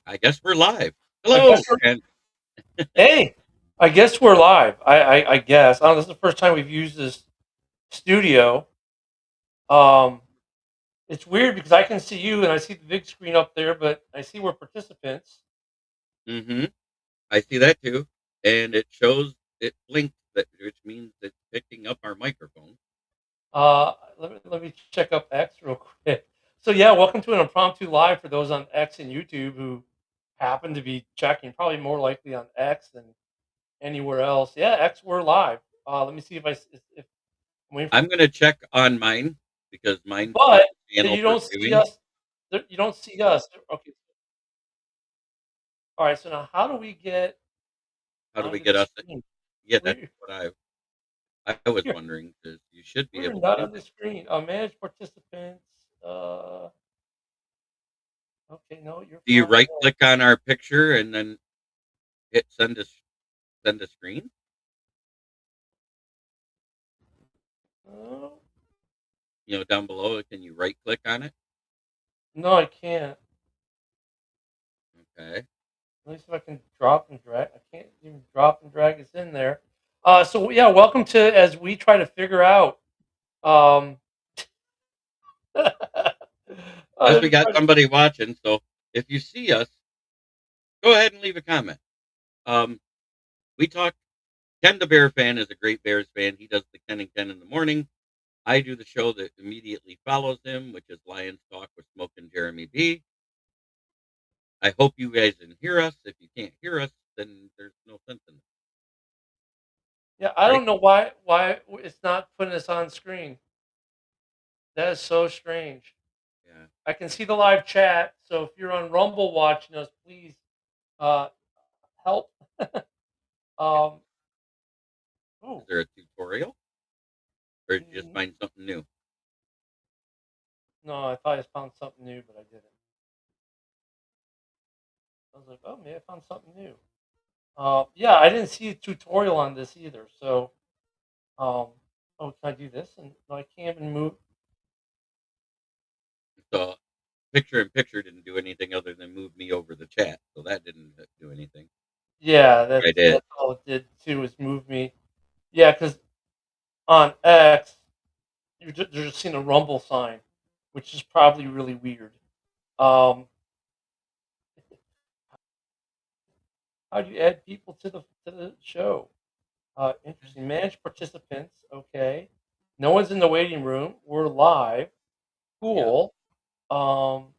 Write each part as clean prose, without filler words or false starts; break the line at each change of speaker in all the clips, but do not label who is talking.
I guess we're live.
I guess
Hello,
we're,
and
hey, I guess we're live. I guess. I don't know, this is the first time we've used this studio. Um, it's weird because I can see you and I see the big screen up there, but I see we're participants.
I see that too, and it shows it blinked, which means it's picking up our microphone.
Let me check up X real quick. So yeah, welcome to an impromptu live for those on X and YouTube who happen to be checking. Probably more likely on X than anywhere else. Yeah, X, we're live. Let me see if I'm waiting for.
I'm gonna check on mine because mine shows
But
the channel
you
for
don't see
viewing.
us. You don't see us. Okay. All right. So now, how do we get
How do we
onto
get
the
us?
screen?
Yeah, that's
We
what I was
we're,
wondering because you should be
we're
able to
not
do
on the
that.
screen. Manage participants. Uh. Okay. No, you're
Do you
fine.
right click on our picture and then hit send a screen?
No,
Down below, can you right click on it?
no, I can't.
Okay.
At least if I can drop and drag. I can't even drop and drag us in there. So yeah, welcome to as we try to figure out. Um.
As
uh,
we got somebody watching, so if you see us, go ahead and leave a comment. Um, we talk. Ken the Bear fan is a great Bears fan. He does the Ken and Ken in the morning. I do the show that immediately follows him, which is Lions Talk with Smoke and Jeremy B. I hope you guys can hear us. If you can't hear us, then there's no sense in it,
Yeah, I
right?
don't know why it's not putting us on screen. That is so strange.
Yeah.
I can see the live chat, so if you're on Rumble watching us, please uh, help.
Yeah.
um,
Is
ooh,
there a tutorial, or did you just
mm,
find something new?
no, I thought I found something new, but I didn't. I was like, oh, maybe I found something new. Yeah, I didn't see a tutorial on this either. So, um, oh, can I do this? And no, I can't even move.
So picture in picture didn't do anything other than move me over the chat, so that didn't do anything.
Yeah,
I did.
that's all it did too was move me. Yeah, because on X, you're just seeing a Rumble sign, which is probably really weird. Um, how do you add people to the show? Interesting. Manage participants. Okay. No one's in the waiting room. We're live.
Yep.
Cool. Um,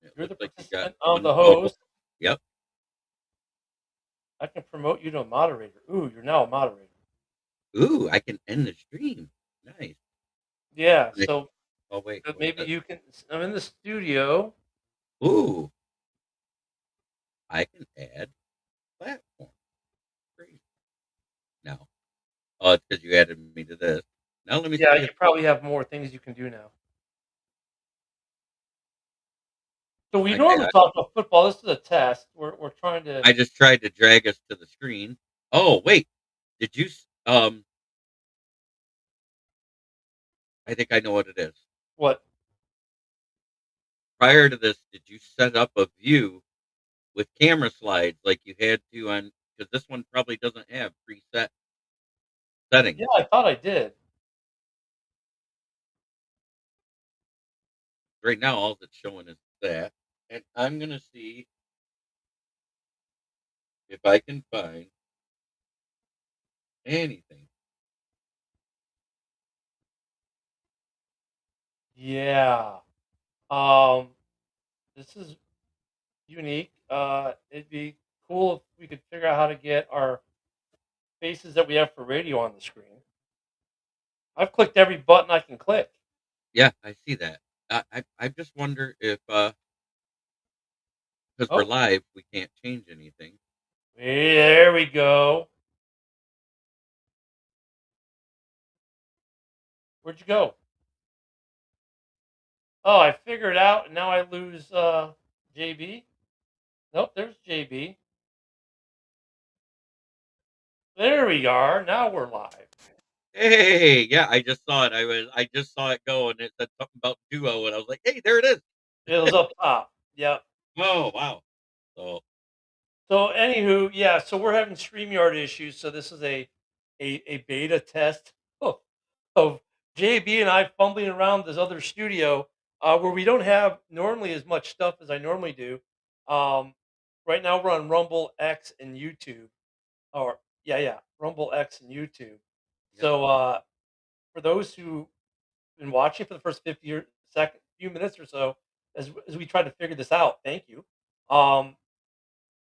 It
you're the
looks like you got
participant. I'm
one
the
photo.
host.
Yep.
I can promote you to a moderator. Ooh, you're now a moderator.
Ooh, I can end the stream. Nice.
Yeah.
Nice.
So
Oh wait, what's
maybe
that?
you can. I'm in the studio.
Ooh, I can add platform. Great. Now, oh, it's because you added me to this. Now let me
Yeah,
see
you
if
probably have more things you can do now. So we
I
normally
got.
talk about football. This is a test. We're trying to.
I just tried to drag us to the screen. Oh wait, did you? I think I know what it is.
What?
Prior to this, did you set up a view with camera slides like you had to on? Because this one probably doesn't have preset settings.
Yeah, I thought I did.
Right now, all it's showing is that, and I'm gonna see if I can find anything.
Yeah. Um, this is unique. It'd be cool if we could figure out how to get our faces that we have for radio on the screen. I've clicked every button I can click.
Yeah, I see that. I just wonder if because we're
Oh,
live, we can't change anything.
there we go. Where'd you go? Oh, I figured it out, and now I lose JB. Nope, there's JB. There we are. Now we're live.
Hey, yeah, I just saw it. I just saw it go, and it said something about duo, and I was like, hey, there it is.
It was up top. Yep.
Oh wow. So
So anywho, yeah, so we're having StreamYard issues. So this is a beta test of JB and I fumbling around this other studio where we don't have normally as much stuff as I normally do. Um, right now we're on Rumble X and YouTube. Or yeah, Rumble X and YouTube.
Yep.
So for those who been watching for the first 50 or second few minutes or so as we try to figure this out, thank you. Um,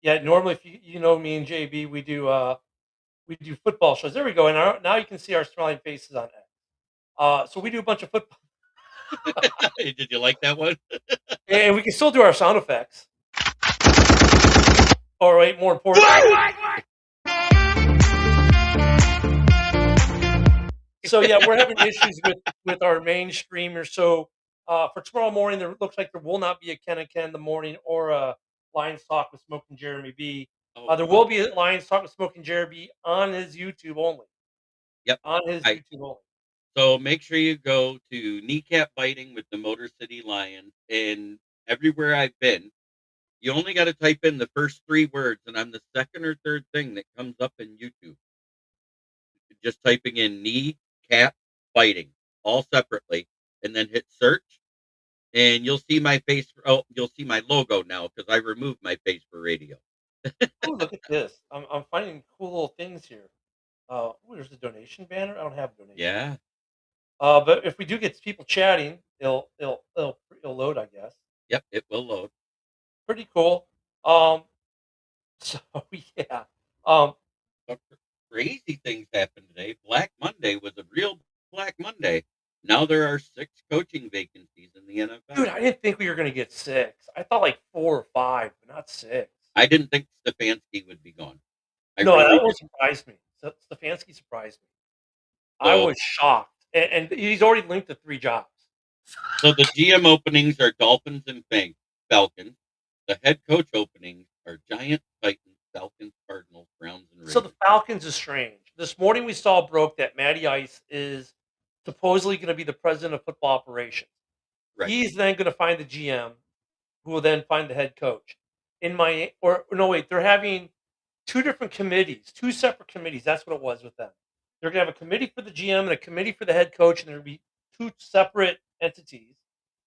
yeah, normally if you know me and JB, we do football shows. There we go. And now you can see our smiling faces on X. So we do a bunch of football,
Did you like that one?
and we can still do our sound effects. All right, more importantly. So yeah, we're having issues with our main streamer. So for tomorrow morning, there looks like there will not be a Ken and Ken in the morning or a Lions Talk with Smoke and Jeremy B.
Oh,
There will be a Lions Talk with Smoke and Jeremy B on his YouTube only.
yep.
On his
I
YouTube only.
So make sure you go to Kneecap Biting with the Motor City Lions, and everywhere I've been, you only got to type in the first 3 words, and I'm the second or third thing that comes up in YouTube. Just typing in Kneecap Biting, all separately, and then hit search, and you'll see my face. You'll see my logo now because I removed my face for radio.
Oh, look at this! I'm finding cool little things here. There's a donation banner. I don't have a donation.
Yeah.
But if we do get people chatting, it'll load, I guess.
Yep. It will load.
Pretty cool. Um, so yeah. Um,
But crazy things happened today. Black Monday was a real Black Monday. Now there are 6 coaching vacancies in the
dude,
NFL.
I didn't think we were gonna get 6. I thought like 4 or 5, but not 6.
I didn't think Stefanski would be gone. I
No,
really
that one
did.
surprised me. Stefanski surprised me. I
So,
was shocked, and he's already linked to 3 jobs.
so the GM openings are Dolphins and Falcons. The head coach openings are Giants, Titans, Falcons, Cardinals, Browns, and
So the
Raiders.
Falcons is strange. This morning we saw broke that Matty Ice is supposedly going to be the president of football operations.
Right.
He's then going to find the GM, who will then find the head coach. In my or no wait, they're having 2 different committees, 2 separate committees. That's what it was with them. They're going to have a committee for the GM and a committee for the head coach, and there'll be 2 separate entities,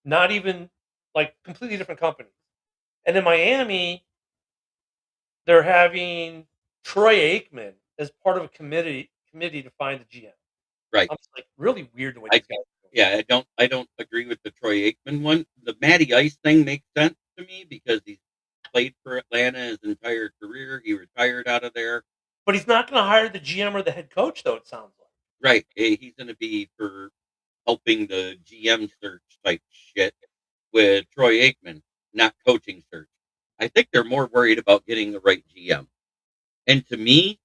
not even like completely different companies. And in Miami, they're having Troy Aikman as part of a committee to find the GM.
Right.
I'm just like really weird the way
I
these guys are doing.
Yeah, I don't agree with the Troy Aikman one. The Matty Ice thing makes sense to me because he's played for Atlanta his entire career. He retired out of there.
But he's not going to hire the GM or the head coach, though. It sounds like.
Right. He's going to be for helping the GM search type shit with Troy Aikman, not coaching search. I think they're more worried about getting the right GM. And to me,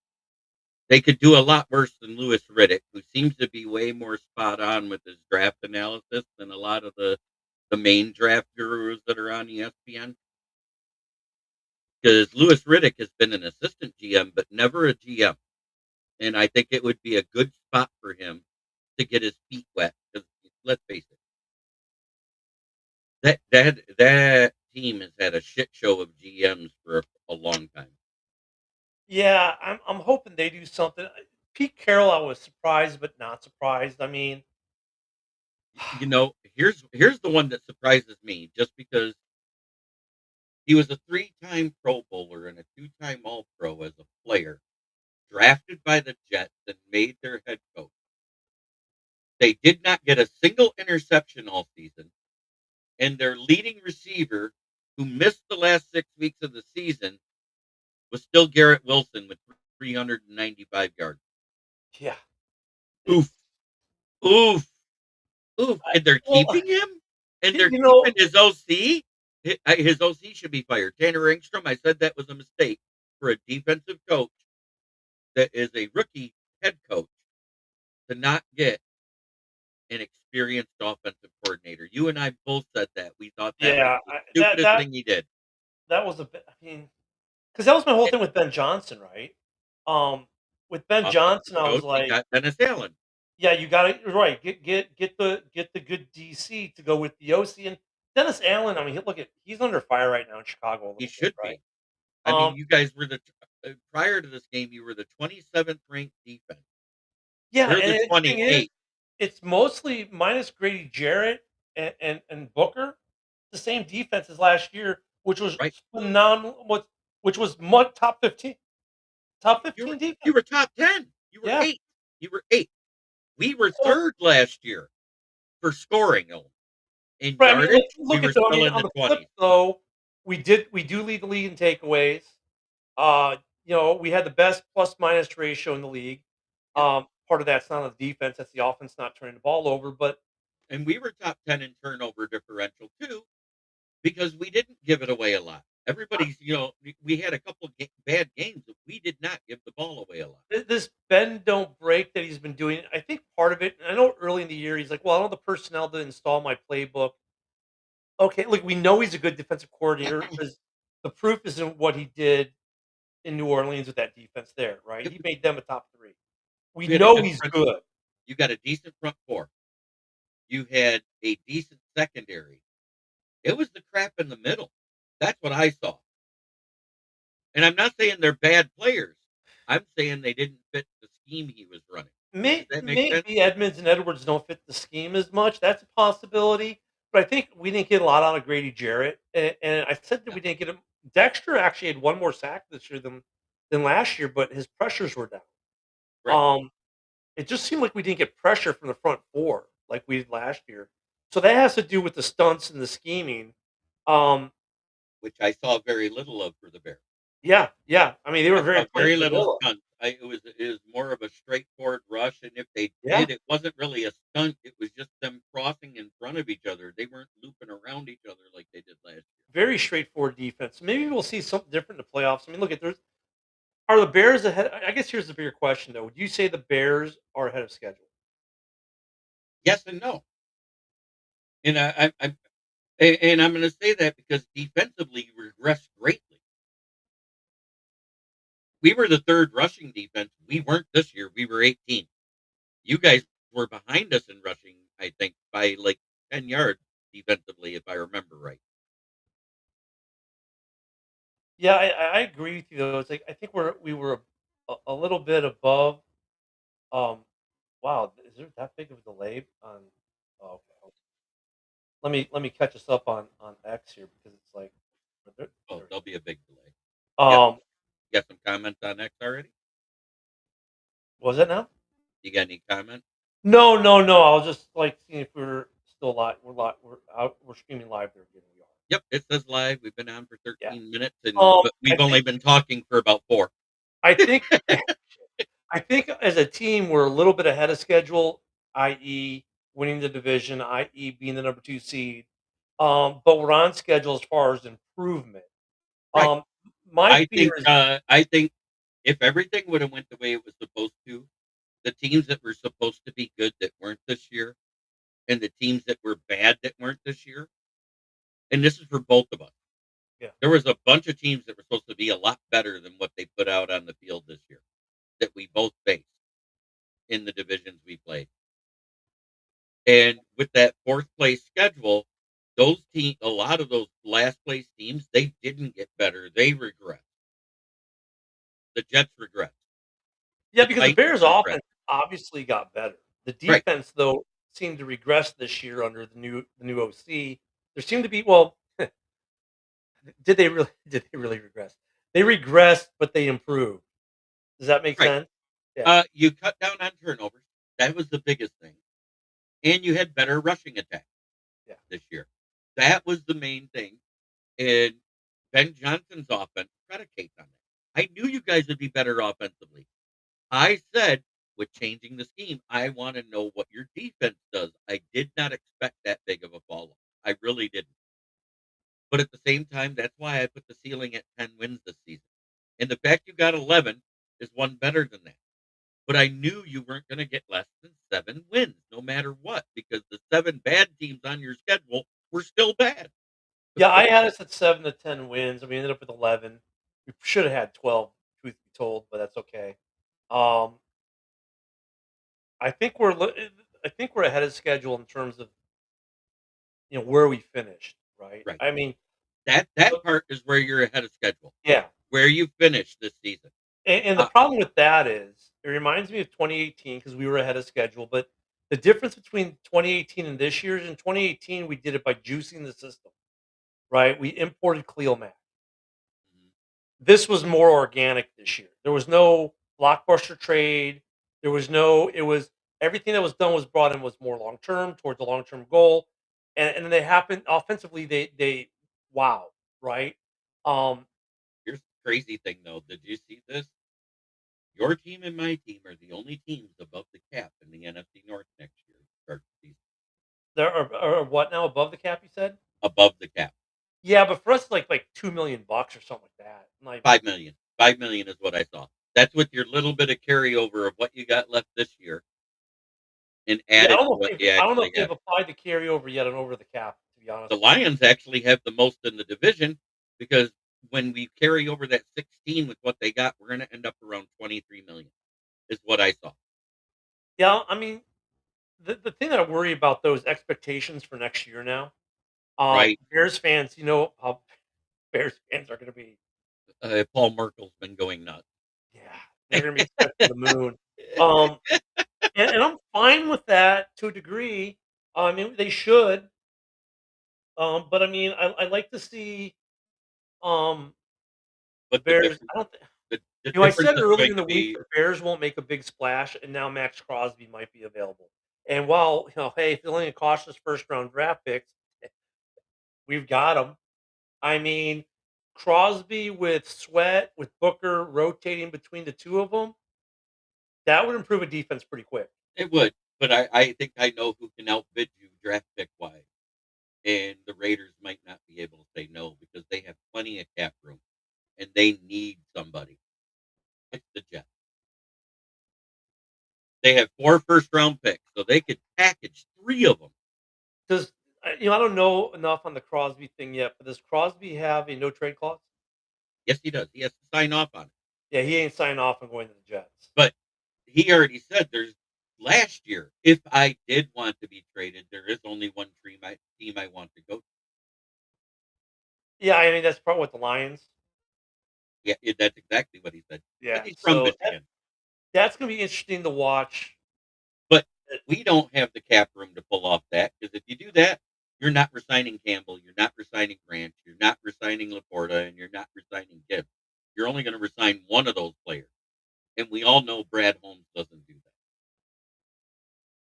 they could do a lot worse than Lewis Riddick, who seems to be way more spot on with his draft analysis than a lot of the main draft gurus that are on ESPN. Because Lewis Riddick has been an assistant GM, but never a GM. And I think it would be a good spot for him to get his feet wet. Because let's face it, that team has had a shit show of GMs for a long time.
Yeah, I'm hoping they do something. Pete Carroll, I was surprised but not surprised. I mean,
Here's the one that surprises me, just because he was a 3-time Pro Bowler and a 2-time All Pro as a player, drafted by the Jets and made their head coach. They did not get a single interception all season, and their leading receiver, who missed the last 6 weeks of the season, was still Garrett Wilson with 395 yards.
yeah.
Oof, oof, oof. And they're
Well,
keeping him? And they're
you know,
keeping his OC? His OC should be fired. Tanner Engstrom, I said that was a mistake for a defensive coach that is a rookie head coach to not get an experienced offensive coordinator. You and I both said that. We thought that was
yeah,
the stupidest thing he did.
that was a bit. I mean, because that was my whole thing with Ben Johnson, right? With Ben Johnson, I was
Coach, he
like,
got Dennis Allen.
yeah, you got it right. Get the good DC to go with the OC and Dennis Allen. I mean, he's under fire right now in Chicago a
He
little bit,
should
right?
be. I mean,
Um,
you guys were prior to this game, you were the 27th ranked defense.
yeah,
We're the
and the thing is,
28th.
it's mostly minus Grady Jarrett and Booker, the same defense as last year, which was
Right?
phenomenal. Which was top
You were
15
you
defense.
were top 10. You were
Yeah.
8. You were 8. We were
So
3rd last year for scoring only. In
right, I mean,
yardage, we
look
were
at though. I
still
mean,
in
on
the
the flip
20s.
though, we do lead the league in takeaways. Uh, we had the best plus minus ratio in the league.
Yep.
Part of that's not on the defense; that's the offense not turning the ball over. But
And we were top 10 in turnover differential too because we didn't give it away a lot. Everybody's, we had a couple bad games, but we did not give the ball away a lot.
this bend don't break that he's been doing, I think part of it. And I know early in the year he's like, "Well, I don't have the personnel to install my playbook." Okay, look, we know he's a good defensive coordinator because the proof is in what he did in New Orleans with that defense there, right?
It
He
was,
made them a top three. We
we had a
know
good
he's
front.
good.
You got a decent front four. You had a decent secondary. It was the crap in the middle. That's what I saw. And I'm not saying they're bad players. I'm saying they didn't fit the scheme he was running. Does that make sense?
Maybe Edmonds and Edwards don't fit the scheme as much. That's a possibility. But I think we didn't get a lot out of Grady Jarrett. And I said that
Yeah.
we didn't get him. Dexter actually had one more sack this year than last year, but his pressures were down.
Right.
Um, it just seemed like we didn't get pressure from the front four like we did last year. So that has to do with the stunts and the scheming. Um,
Which I saw very little of for the Bears.
yeah, yeah. I mean, they were
I
very
saw
plain
very little
vanilla.
stunt. It was more of a straightforward rush, and if they
Yeah.
did, it wasn't really a stunt. It was just them crossing in front of each other. They weren't looping around each other like they did last year.
Very straightforward defense. Maybe we'll see something different in the playoffs. I mean, look at there's are the Bears ahead? I guess here's the bigger question though. Would you say the Bears are ahead of schedule?
Yes and no. And and I'm going to say that because defensively regressed greatly. We were the third rushing defense. We weren't this year. We were 18th. You guys were behind us in rushing, I think, by like 10 yards defensively, if I remember right.
Yeah, I agree with you though. It's like I think we were a little bit above. Um, wow, is there that big of a delay on? Oh, okay, let me catch us up on X here because it's like,
Oh, there'll be a big delay. Yeah.
um,
You got some comments on X already?
was it now?
You got any comments?
No, no, no. I was just like seeing if we're still live. We're live. We're out. We're streaming live there again. We are.
Yep, it says live. We've been on for
Yeah.
13 minutes, and but
I
we've only
think
been talking for about 4.
I think I think as a team, we're a little bit ahead of schedule, i.e., winning the division, i.e., being the number 2 seed. But we're on schedule as far as improvement.
Right.
Um, my fear is
I think if everything would have went the way it was supposed to, the teams that were supposed to be good that weren't this year, and the teams that were bad that weren't this year, and this is for both of us.
yeah,
There was a bunch of teams that were supposed to be a lot better than what they put out on the field this year that we both faced in the divisions we played. And with that 4th place schedule, a lot of those last place teams, they didn't get better. They regressed. The Jets regressed.
yeah,
The
because the
Titans
Bears'
regressed.
offense obviously got better. The
Right.
defense, though, seemed to regress this year under the new OC. There seemed to be well, did they really did they really regress? They regressed, but they improved. Does that make
Right.
sense? Yeah,
You cut down on turnovers. That was the biggest thing. And you had better rushing attack
yeah.
this year. That was the main thing. And Ben Johnson's offense predicates on that. I knew you guys would be better offensively. I said, with changing the scheme, I want to know what your defense does. I did not expect that big of a fall off. I really didn't. But at the same time, that's why I put the ceiling at 10 wins this season. And the fact you got 11 is one better than that. But I knew you weren't going to get less than 7 wins, no matter what, because the 7 bad teams on your schedule were still bad.
Yeah, I had us at 7 to 10 wins, and we ended up with 11. We should have had 12, truth be told, but that's okay. Um, I think I think we're ahead of schedule in terms of where we finished, right?
Right.
I mean,
That
but
part is where you're ahead of schedule.
yeah,
where you finish this season.
And the
Uh,
problem with that is, it reminds me of 2018 because we were ahead of schedule, but the difference between 2018 and this year is in 2018, we did it by juicing the system, right? We imported Cleo Mack. This was more organic this year. There was no blockbuster trade. There was no it was everything that was done was brought in was more long term towards a long term goal. And then they happened offensively, they wow, right? Um
here's the crazy thing, though. Did you see this? Your team and my team are the only teams above the cap in the NFC North next year. Start the season.
there are what now above the cap, you said?
Above the cap.
Yeah, but for us, like $2 million or something like that. Like,
5 million. 5 million is what I saw. That's with your little bit of carryover of what you got left this year and
yeah,
added to what you
I don't know if
actually
they've
have.
applied the carryover yet on over the cap. To be honest
The
with you,
Lions actually have the most in the division because when we carry over that 16 with what they got, we're going to end up around 23 million, is what I saw.
yeah. I mean, the thing that I worry about though is expectations for next year now.
Right?
Bears fans, you know how Bears fans are going to be.
Paul Merkel's been going nuts.
Yeah, they're going to be expecting the moon. Um, and I'm fine with that to a degree. I mean, they should. But I mean, I like to see the
But
Bears. I don't.
the
You know, I
difference
said
is
earlier
going
in
to
the week
be
the Bears won't make a big splash, and now Max Crosby might be available. And while hey, if it's only a cautious first round draft picks, we've got them. I mean, Crosby with Sweat with Booker rotating between the two of them, that would improve a defense pretty quick.
it would, but I think I know who can outbid you draft pick wise, and the Raiders might not be able to say no because they have plenty of cap room and they need somebody. It's the Jets. They have 4 first round picks, so they could package 3 of them.
Does I don't know enough on the Crosby thing yet, but does Crosby have a no trade clause?
Yes, he does. He has to sign off on it.
Yeah, he ain't signed off on going to the Jets.
But he already said there's last year, if I did want to be traded, there is only one team I want to go to.
Yeah, I mean that's part with the Lions.
Yeah, that's exactly what he said. And
Yeah,
he's from
so
Michigan.
that's gonna be interesting to watch.
But we don't have the cap room to pull off that because if you do that, you're not resigning Campbell, you're not resigning Grant, you're not resigning Laporta, and you're not resigning Gibbs. You're only going to resign one of those players. And we all know Brad Holmes doesn't do that.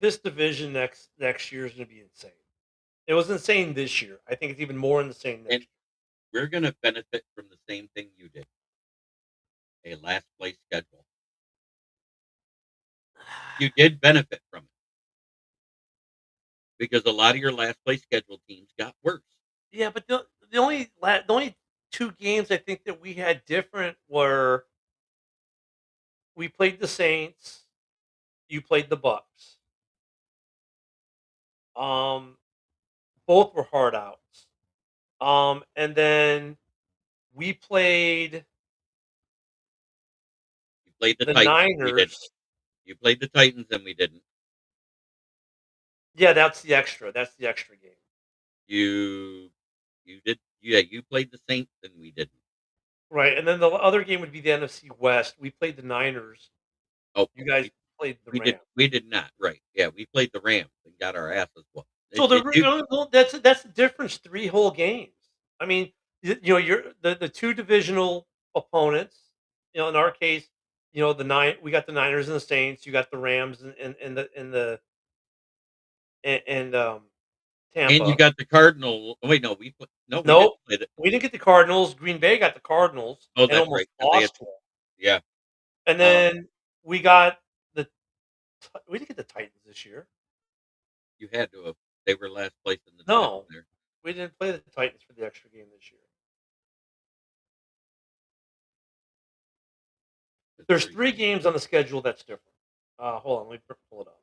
This division next year is gonna be insane. It was insane this year. I think it's even more insane
And
next
we're going to benefit from the same thing you did, a last place schedule.
year.
You did benefit from it because a lot of your last place schedule teams got worse.
Yeah, but the only 2 games I think that we had different were we played the Saints, you played the Bucks. Um, both were hard outs. And then we played
You played the
the
Titans, we didn't.
Niners.
You played the Titans, and we didn't.
Yeah, that's the extra game.
You you did, yeah. You played the Saints, and we didn't.
Right, and then the other game would be the NFC West. We played the Niners.
Oh,
You guys
we
played the
we did
Rams.
we did not, right. Yeah, we played the Rams and got our asses whooped.
So
It you
that's the difference. 3 whole games. I mean, you're the 2 divisional opponents. In our case, we got the Niners and the Saints. You got the Rams and
and you
Tampa.
got the Cardinal wait, no, we didn't
Nope,
play the
we didn't get the Cardinals. Green Bay got the Cardinals
oh,
and
that's
almost
right because they had
lost to 'em.
yeah,
And
um,
then we got the we didn't get the Titans this year.
you had to have they were last place in the division
No,
there.
we didn't play the Titans for the extra game this year.
That's
There's
very
3
true.
games on the schedule that's different. Hold on, let me pull it up.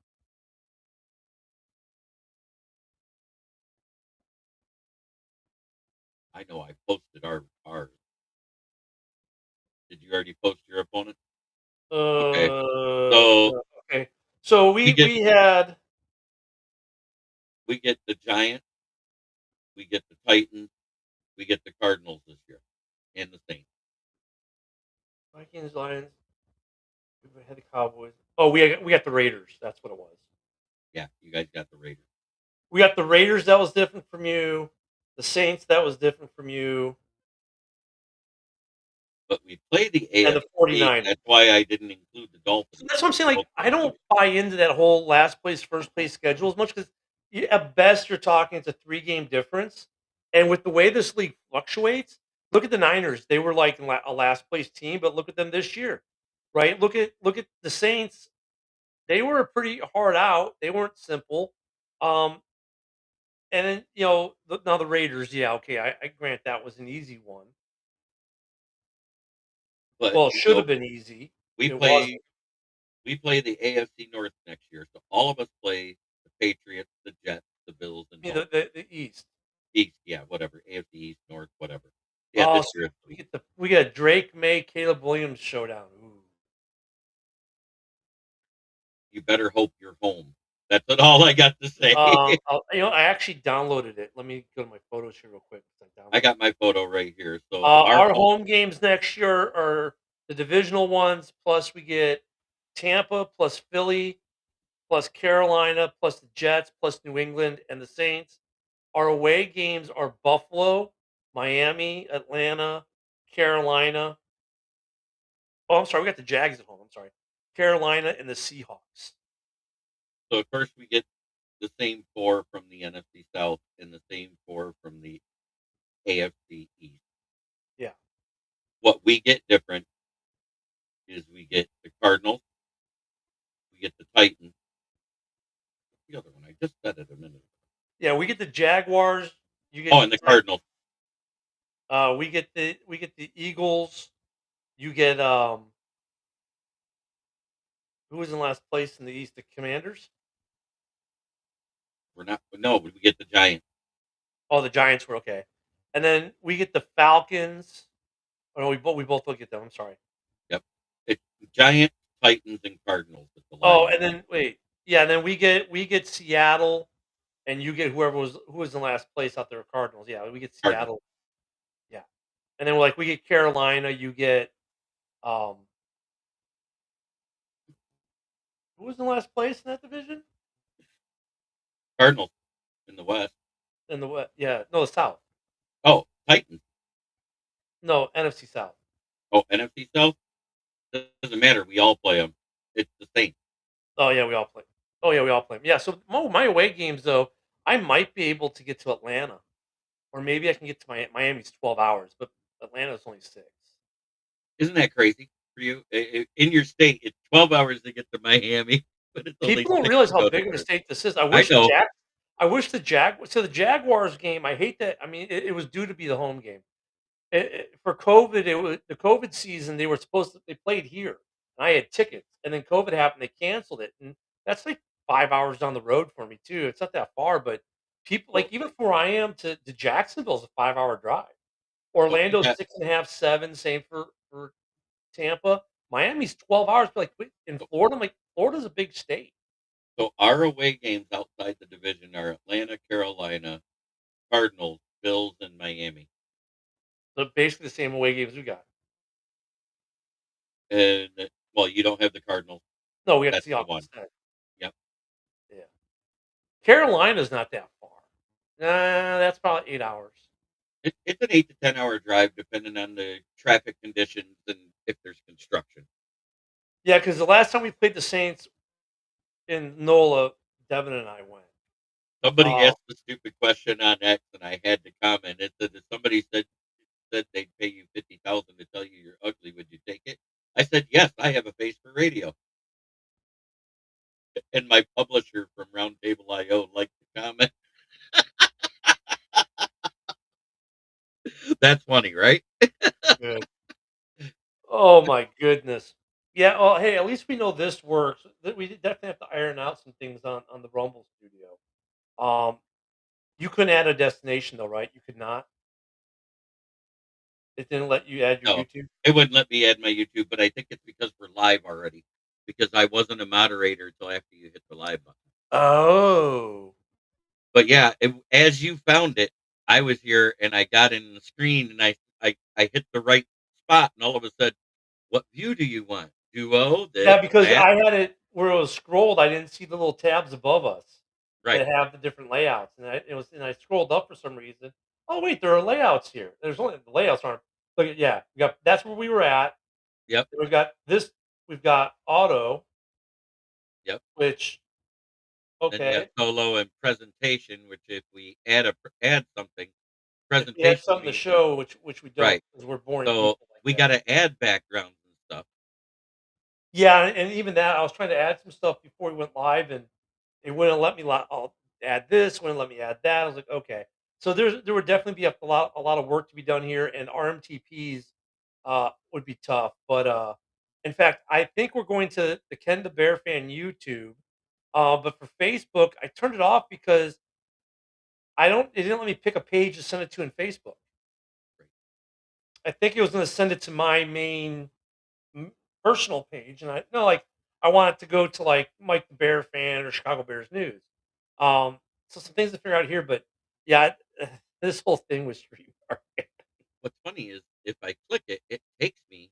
I know I posted ours. Did you already post your opponent? Okay. So,
Okay. So
we get we get the Giants, we get the Titans, we get the Cardinals this year, and the Saints.
Vikings, Lions. We had the Cowboys. Oh, we got the Raiders. That's what it was.
Yeah, you guys got the Raiders.
We got the Raiders. That was different from you. The Saints. That was different from you.
But we play the
And the
AFC.
49ers.
That's why I didn't include the
So
Dolphins.
that's what I'm saying. Like,
Both
I
those
don't
teams.
buy into that whole last place, first place schedule as much because at best you're talking it's a 3 game difference. And with the way this league fluctuates, look at the Niners. They were like a last place team, but look at them this year, right? Look at the Saints. They were pretty hard out. They weren't simple. Um, and then now the Raiders. Yeah, okay, I grant that was an easy one.
But
Well, it should have been easy.
we
It
play
wasn't.
we play the AFC North next year, so all of us play the Patriots, the Jets, the Bills, and
I mean,
Dolphins.
the East.
East, yeah, whatever. AFC East, North, whatever. Yeah,
Oh,
this
so
year.
we get Drake May, Caleb Williams showdown. Ooh.
You better hope you're home. That's all I got to say.
I actually downloaded it. Let me go to my photos here real quick.
I got my photo right here. So
Our home games next year are the divisional ones. Plus, we get Tampa, plus Philly, plus Carolina, plus the Jets, plus New England and the Saints. Our away games are Buffalo, Miami, Atlanta, Carolina. Oh, I'm sorry. We got the Jags at home. I'm sorry. Carolina and the Seahawks.
So first we get the same 4 from the NFC South and the same 4 from the AFC East.
Yeah.
What we get different is we get the Cardinals, we get the Titans. The other one, I just said it a minute ago.
Yeah, we get the Jaguars. You get
and the Cardinals.
we get the Eagles. You get who was in last place in the East? The Commanders.
We're not. No, we get the Giants.
Oh, the Giants were okay, and then we get the Falcons. Oh no, we both look at them. I'm sorry.
Yep, it's Giants, Titans, and Cardinals.
Oh, and then wait, yeah, and then we get Seattle, and you get who was in last place out there, Cardinals. Yeah, we get Seattle.
Cardinals.
Yeah, and then we get Carolina. You get who was in last place in that division?
Cardinals in the West.
In the West, yeah, no, the South.
Oh, Titans.
No, NFC South.
Oh, NFC South. Doesn't matter. We all play them. It's the same.
Oh yeah, we all play. Oh yeah, we all play 'em. Yeah, so my away games though, I might be able to get to Atlanta, or maybe I can get to Miami's 12 hours, but Atlanta's only 6.
Isn't that crazy for you? In your state, it's 12 hours to get to Miami, but it's only
People don't
6
realize
to
how
go
big of a
there.
state this is.
I know.
So the Jaguars game, I hate that. I mean, it was due to be the home game. For COVID, it was the COVID season. They played here, and I had tickets, and then COVID happened. They canceled it, and that's like 5 hours down the road for me too. It's not that far, but people like even from where I am to Jacksonville's a 5 hour drive.
So
Orlando's 6.5, 7. Same for Tampa. Miami's 12 hours. Like in Florida, I'm like Florida's a big state.
so our away games outside the division are Atlanta, Carolina, Cardinals, Bills, and Miami.
So basically the same away games we got.
And well, you don't have the Cardinals.
No, we got
That's
the
the
Seahawks
one.
instead.
Yep.
Yeah. Carolina's not that far. That's probably 8 hours.
It's an 8 to 10 hour drive, depending on the traffic conditions and if there's construction.
Yeah, because the last time we played the Saints in NOLA, Devin and I went.
Somebody asked the stupid question on X, and I had to comment. It said, if somebody said they'd pay you 50,000 to tell you you're ugly, would you take it? I said, yes, I have a face for radio. And my publisher from Roundtable IO liked the comment. That's funny, right?
Good. Oh my goodness. Yeah. Well, hey, at least we know this works. We definitely have to iron out some things on the Rumble Studio. You couldn't add a destination though, right? You could not. It didn't let you add your
No,
YouTube.
it wouldn't let me add my YouTube, but I think it's because we're live already. Because I wasn't a moderator until after you hit the live button.
Oh.
But yeah, as you found it, I was here and I got in the screen and I hit the right spot, and all of a sudden, what view do you want? Duo, this,
Yeah, because
that?
I had it where it was scrolled, I didn't see the little tabs above us
Right.
that have the different layouts, and I scrolled up for some reason. Oh wait, there are layouts here. There's only the layouts aren't. Look at yeah, we got that's where we were at.
Yep.
We've got this. We've got auto,
Yep.
which
Then you got
okay.
solo and presentation, which if we add something,
If we had
presentation
something to
means
show, which we don't,
right.
because we're boring
So
people like
we
that.
gotta add backgrounds and stuff.
Yeah, and even that, I was trying to add some stuff before we went live, and it wouldn't let me. I'll add this. Wouldn't let me add that. I was like, okay. So there would definitely be a lot of work to be done here, and RMTPs would be tough. But in fact, I think we're going to the Ken the Bear Fan YouTube. But for Facebook, I turned it off because I don't. It didn't let me pick a page to send it to in Facebook.
Right.
I think it was going to send it to my main m- personal page, and I no like I want it to go to like Mike the Bear Fan or Chicago Bears News. Um, so some things to figure out here, but yeah, this whole thing was StreamYard.
What's funny is if I click it, it takes me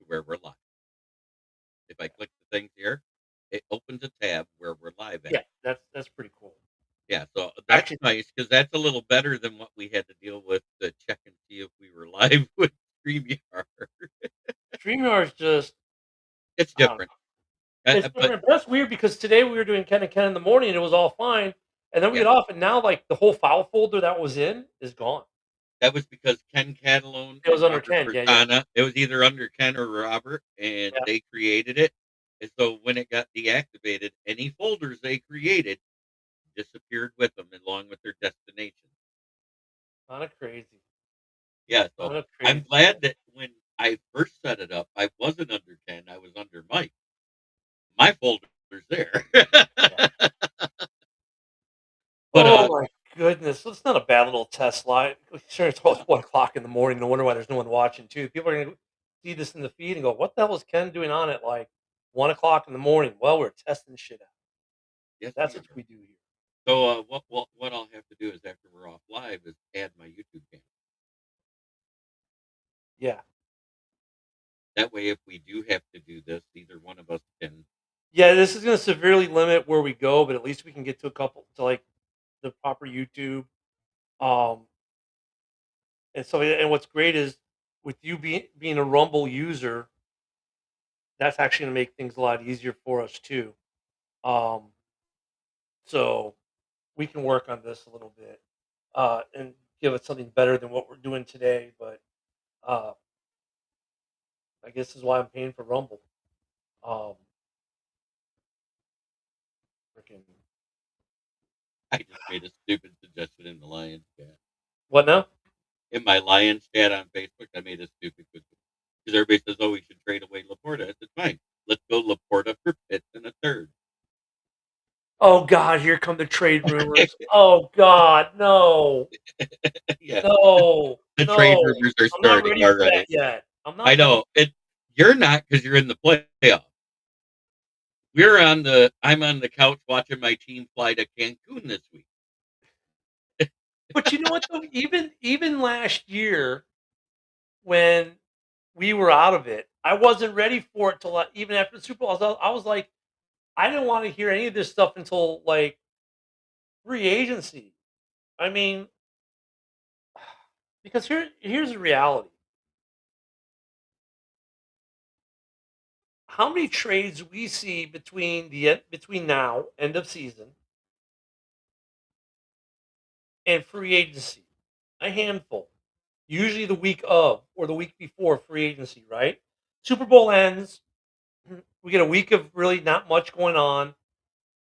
to where we're live. If I click the things here, it opens a tab where we're live at.
Yeah, that's pretty cool.
Yeah, so that's
Actually,
nice because that's a little better than what we had to deal with to check and see if we were live with StreamYard.
StreamYard's just
It's
I don't know.
different,
It's
but
different. But that's weird because today we were doing Ken and Ken in the morning and it was all fine, and then we
yeah,
get off and now like the whole file folder that was in is gone.
that was because Ken Catalone
It was
and
under
Robert
Ken. Yeah, yeah,
Persona. It was either under Ken or Robert, and
yeah.
they created it. And so when it got deactivated, any folders they created disappeared with them along with their destination.
Kind of crazy.
Yeah, so
Kind of
I'm
crazy.
glad that when I first set it up, I wasn't under Ken, I was under Mike. My folder's there.
Yeah.
But,
Oh my goodness. So it's not a bad little test live. Sure, it's almost 1 o'clock in the morning. No wonder why there's no one watching too. People are gonna see this in the feed and go, "What the hell is Ken doing on at like 1 o'clock in the morning?" Well, we're testing shit out.
yes,
That's
we
what
are.
we do here.
So, what I'll have to do is after we're off live is add my YouTube channel.
Yeah.
That way, if we do have to do this, either one of us can.
Yeah, this is gonna severely limit where we go, but at least we can get to a couple to like the proper YouTube. Um and so and what's great is with you being a Rumble user, that's actually gonna make things a lot easier for us too. Um so we can work on this a little bit and give it something better than what we're doing today. But uh, I guess this is why I'm paying for Rumble. Um, freaking
I just made a stupid suggestion in the Lions chat.
what now?
In my Lions chat on Facebook, I made a stupid because everybody says, "Oh, we should trade away Laporta." I said, "Fine, let's go Laporta for Pitts and a third."
Oh God, here come the trade rumors. Oh God, no,
Yeah,
no,
the trade
no.
rumors are
I'm not
starting
ready for that
already.
yet. I'm
I
not ready.
know it. You're not because you're in the playoffs. I'm on the couch watching my team fly to Cancun this week.
But you know what though? Even last year when we were out of it, I wasn't ready for it till even after the Super Bowl. I was like, I didn't want to hear any of this stuff until like free agency. I mean, because here's the reality. How many trades we see between now, end of season, and free agency? A handful. Usually the week of or the week before free agency, right? Super Bowl ends, we get a week of really not much going on,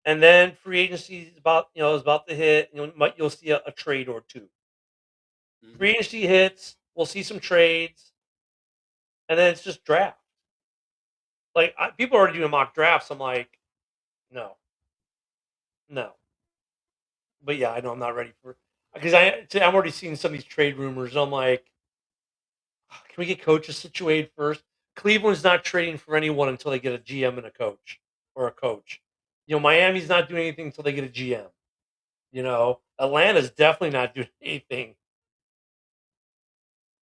and then free agency is about to hit. You'll see a trade or two.
Hmm.
Free agency hits, we'll see some trades, and then it's just draft. Like people are already doing mock drafts. I'm like, no, no. But yeah, I know I'm not ready for because I'm already seeing some of these trade rumors. I'm like, can we get coaches situated first? Cleveland's not trading for anyone until they get a GM and a coach or a coach. Miami's not doing anything until they get a GM. Atlanta's definitely not doing anything.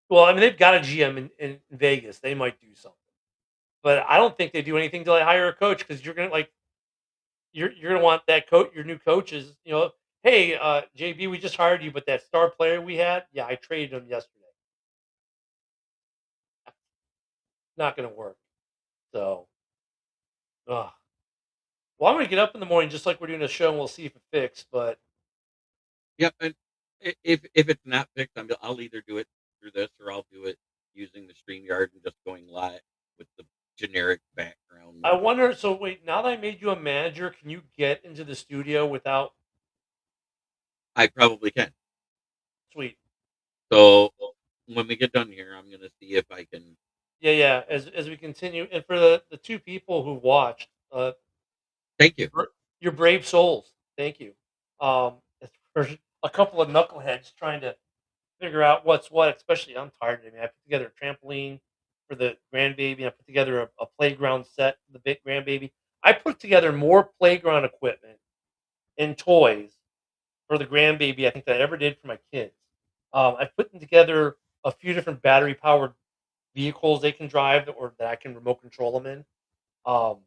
Well, I mean, they've got a GM in Vegas. They might do something. But I don't think they do anything to like, hire a coach because you're gonna like you're gonna want that coach, your new coaches. Hey, JB, we just hired you, but that star player we had, yeah, I traded him yesterday. Not gonna work. So, ugh. Well, I'm gonna get up in the morning just like we're doing a show, and we'll see if it fixed. But
Yep, and if it's not fixed, I'll either do it through this or I'll do it using the StreamYard and just going live with the generic background
I
music.
wonder. So wait, now that I made you a manager, can you get into the studio without?
I probably can.
Sweet.
So when we get done here, I'm gonna see if I can.
Yeah, yeah. As we continue, and for the two people who watched,
Thank you.
you're brave souls. Thank you. For a couple of knuckleheads trying to figure out what's what, especially I'm tired. I mean, I put together a trampoline for the grandbaby. I put together a playground set for the big grandbaby. I put together more playground equipment and toys for the grandbaby I think that I ever did for my kids. I put together a few different battery powered vehicles they can drive that I can remote control them in. Um,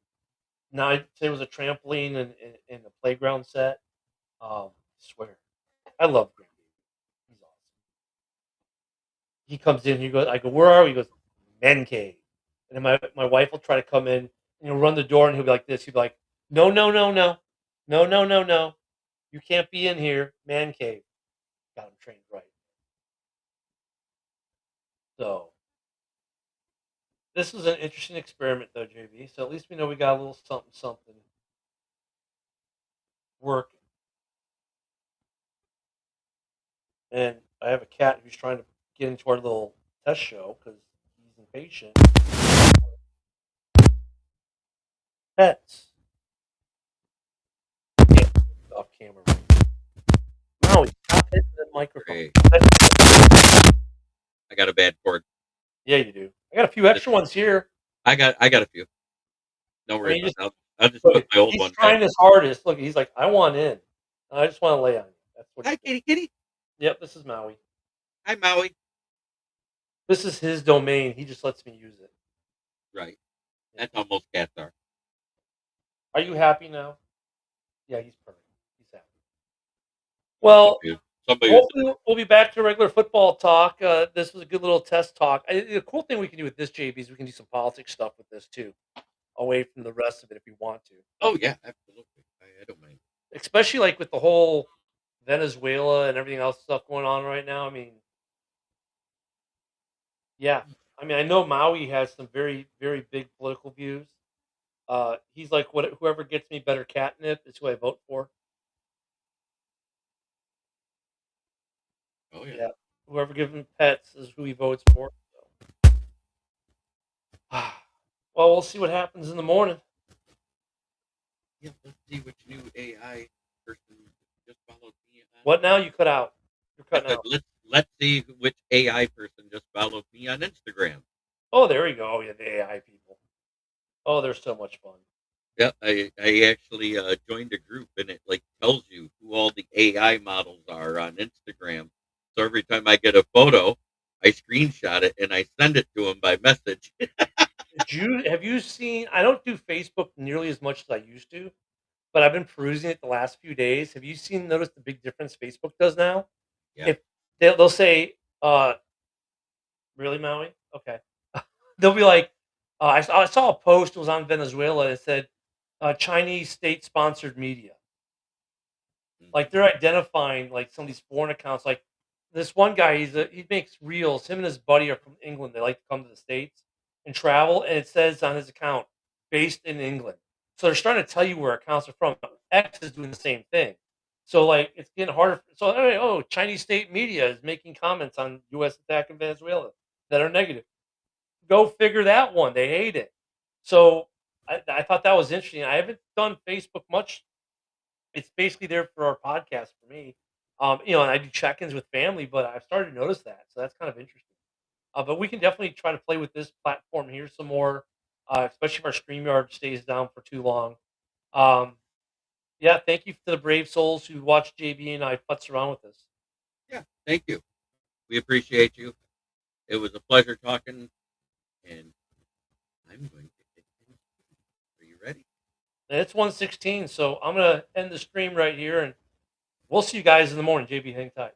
now there was a trampoline and a playground set. I swear, I love grandbaby. He's awesome. He comes in, he goes, I go, where are we? He goes, men cave. And then my wife will try to come in and he'll run the door and he'll be like this. He'll be like, no, no, no, no. No, no, no, no. You can't be in here. Man cave. Got him trained right. So this is an interesting experiment though, JB. So at least we know we got a little something something working. And I have a cat who's trying to get into our little test show because he's impatient. Pets. Yeah, off camera. Maui, stop hitting the microphone.
Great. I got a bad cord.
Yeah, you do. I got a few extra ones here.
I got a few. Don't
I
worry
mean,
about
just
it. I'll just
look.
put my old
He's
one back.
trying his hardest. Look, he's like, I want in. I just want to lay on you. That's what
Hi,
he's doing.
kitty, kitty.
Yep, this is Maui.
Hi, Maui.
This is his domain. He just lets me use it.
Right.
Yeah.
That's how most cats are.
Are you happy now? Yeah, he's perfect. He's happy. Well,
Somebody was
hopefully we'll be back to regular football talk. This was a good little test talk. The cool thing we can do with this, JB, is we can do some politics stuff with this too, away from the rest of it if we want to.
Oh yeah, absolutely. I don't mind.
Especially like with the whole Venezuela and everything else stuff going on right now. I mean, yeah. I mean, I know Maui has some very, very big political views. He's like, whoever gets me better catnip is who I vote for.
Oh yeah.
Yeah. Whoever gives him pets is who he votes for. So. Well, we'll see what happens in the morning.
Yeah. Let's see which new AI person just followed me.
What now? You cut out. You're
I
cutting
said,
out.
let's see which AI person just followed me on Instagram.
Oh, there we go. Oh, yeah, the AI people. Oh, they're so much fun.
Yeah, I actually joined a group and it like tells you who all the AI models are on Instagram. So every time I get a photo, I screenshot it and I send it to them by message.
Have you seen? I don't do Facebook nearly as much as I used to, but I've been perusing it the last few days. Have you noticed the big difference Facebook does now?
Yeah.
If they'll say, "Really, Maui? Okay." They'll be like, I saw a post. It was on Venezuela. It said, "Chinese state-sponsored media." Like they're identifying like some of these foreign accounts. Like this one guy, he makes reels. Him and his buddy are from England. They like to come to the states and travel, and it says on his account, based in England. So they're starting to tell you where accounts are from. X is doing the same thing. So like it's getting harder. So Chinese state media is making comments on U.S. attack in Venezuela that are negative. Go figure that one. They hate it. So I thought that was interesting. I haven't done Facebook much. It's basically there for our podcast for me. And I do check-ins with family, but I've started to notice that, so that's kind of interesting. But we can definitely try to play with this platform here some more, especially if our StreamYard stays down for too long. Um, yeah, thank you to the brave souls who watched JB and I putz around with this.
Yeah. Thank you. We appreciate you. It was a pleasure talking, and I'm going to
It's 1:16, so I'm gonna end the stream right here, and we'll see you guys in the morning. JB, hang tight.